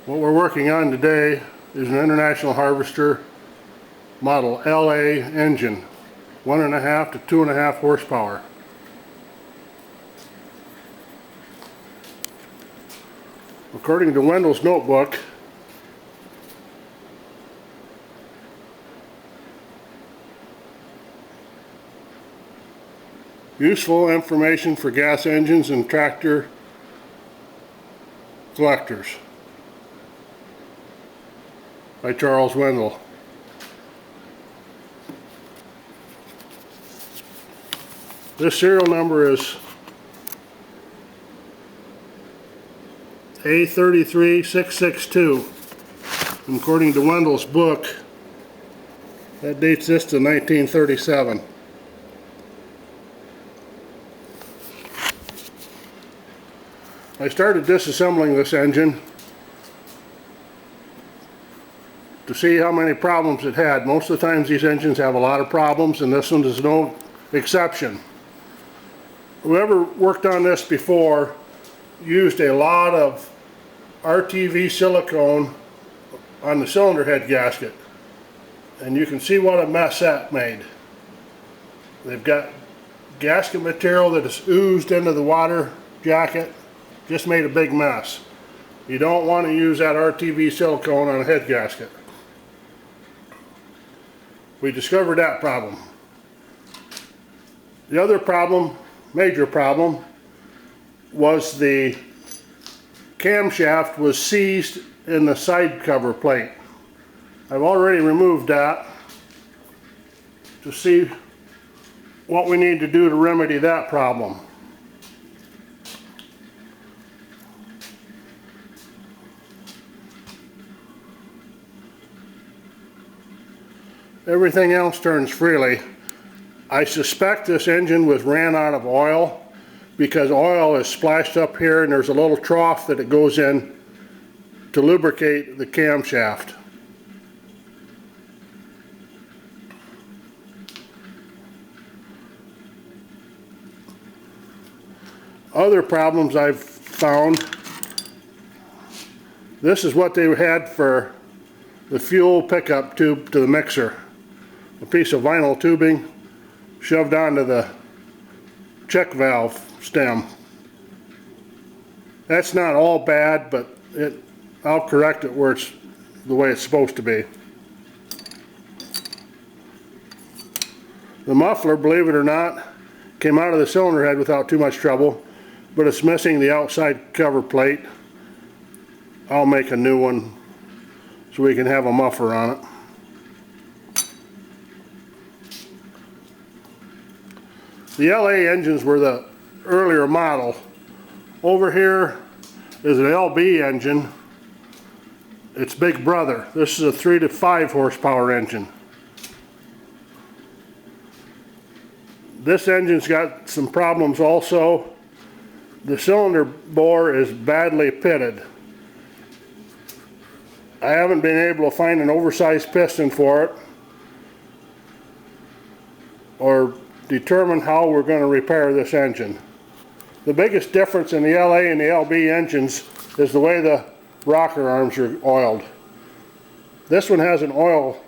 What we're working on today is an International Harvester model LA engine, 1.5 to 2.5 horsepower. According to Wendell's notebook, useful information for gas engines and tractor collectors by Charles Wendell. This serial number is A33662. According to Wendell's book, that dates this to 1937. I started disassembling this engine to see how many problems it had. Most of the times these engines have a lot of problems, and this one is no exception. Whoever worked on this before used a lot of RTV silicone on the cylinder head gasket, and you can see what a mess that made. They've got gasket material that is oozed into the water jacket, just made a big mess. You don't want to use that RTV silicone on a head gasket. We discovered that problem. The other problem, major problem, was the camshaft was seized in the side cover plate. I've already removed that to see what we need to do to remedy that problem. Everything else turns freely. I suspect this engine was ran out of oil because oil is splashed up here, and there's a little trough that it goes in to lubricate the camshaft. Other problems I've found, this is what they had for the fuel pickup tube to the mixer. A piece of vinyl tubing shoved onto the check valve stem. That's not all bad, but I'll correct it where it's the way it's supposed to be. The muffler, believe it or not, came out of the cylinder head without too much trouble, but it's missing the outside cover plate. I'll make a new one so we can have a muffler on it. The LA engines were the earlier model. Over here is an LB engine. It's big brother. This is a 3 to 5 horsepower engine. This engine's got some problems also. The cylinder bore is badly pitted. I haven't been able to find an oversized piston for it or determine how we're going to repair this engine. The biggest difference in the LA and the LB engines is the way the rocker arms are oiled. This one has an oil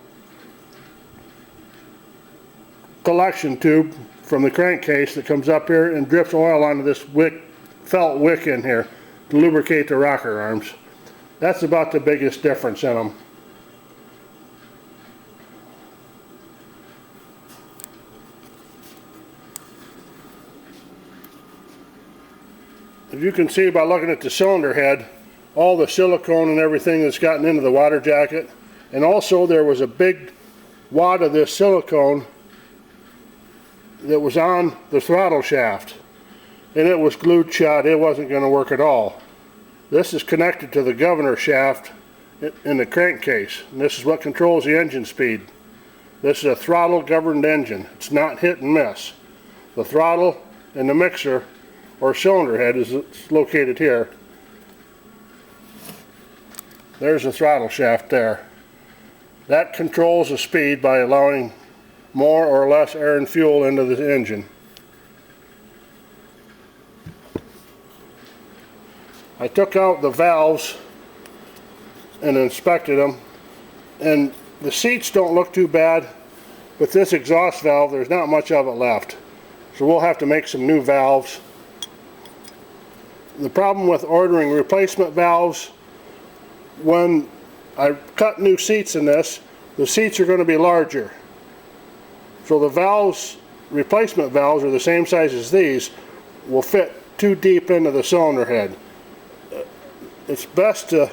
collection tube from the crankcase that comes up here and drips oil onto this wick, felt wick in here to lubricate the rocker arms. That's about the biggest difference in them. As you can see by looking at the cylinder head, all the silicone and everything that's gotten into the water jacket, and also there was a big wad of this silicone that was on the throttle shaft, and it was glued shut. It wasn't going to work at all. This is connected to the governor shaft in the crankcase, and this is what controls the engine speed. This is a throttle governed engine. It's not hit and miss. The throttle and the mixer or cylinder head is located here. There's the throttle shaft there. That controls the speed by allowing more or less air and fuel into the engine. I took out the valves and inspected them, and the seats don't look too bad. With this exhaust valve, there's not much of it left, so we'll have to make some new valves. The problem with ordering replacement valves, when I cut new seats in this, the seats are going to be larger, so the valves, replacement valves, are the same size as these, will fit too deep into the cylinder head. It's best to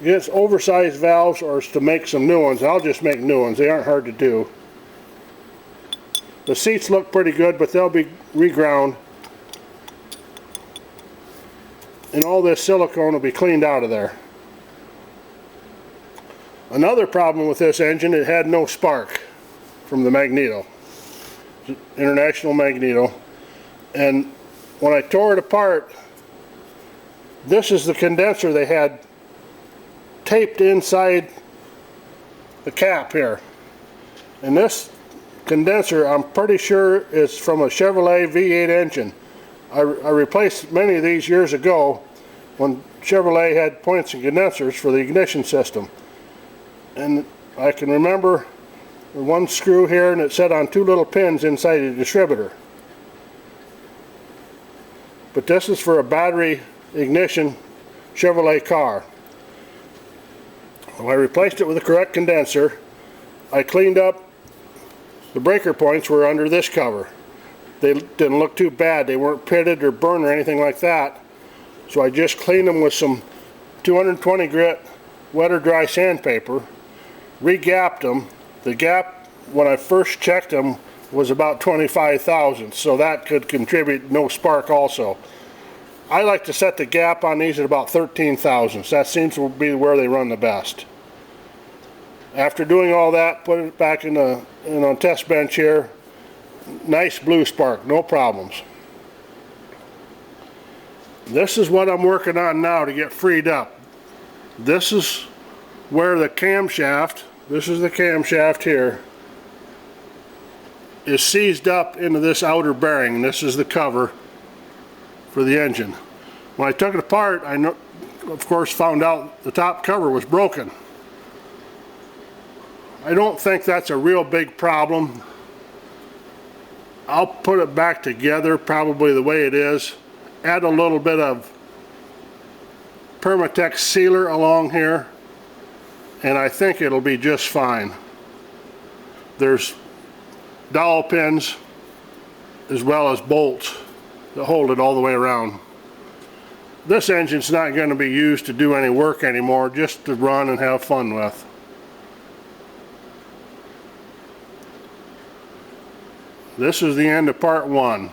get oversized valves or to make some new ones. I'll just make new ones. They aren't hard to do. The seats look pretty good, but they'll be reground, and all this silicone will be cleaned out of there. Another problem with this engine, it had no spark from the magneto, international magneto, and when I tore it apart, this is the condenser they had taped inside the cap here, and this condenser, I'm pretty sure, is from a Chevrolet V8 engine. I replaced many of these years ago when Chevrolet had points and condensers for the ignition system, and I can remember one screw here, and it set on two little pins inside the distributor. But this is for a battery ignition Chevrolet car. Well, I replaced it with the correct condenser. I cleaned up. The breaker points were under this cover. They didn't look too bad. They weren't pitted or burned or anything like that. So I just cleaned them with some 220 grit wet or dry sandpaper, re-gapped them. The gap, when I first checked them, was about 25 thousandths, so that could contribute no spark also. I like to set the gap on these at about 13 thousandths. That seems to be where they run the best. After doing all that, put it back in a test bench here. Nice blue spark, no problems. This is what I'm working on now to get freed up. This is where the camshaft, this is the camshaft here, is seized up into this outer bearing. This is the cover for the engine. When I took it apart, I of course found out the top cover was broken. I don't think that's a real big problem. I'll put it back together probably the way it is. Add a little bit of Permatex sealer along here, and I think it'll be just fine. There's dowel pins as well as bolts that hold it all the way around. This engine's not going to be used to do any work anymore, just to run and have fun with. This is the end of part 1.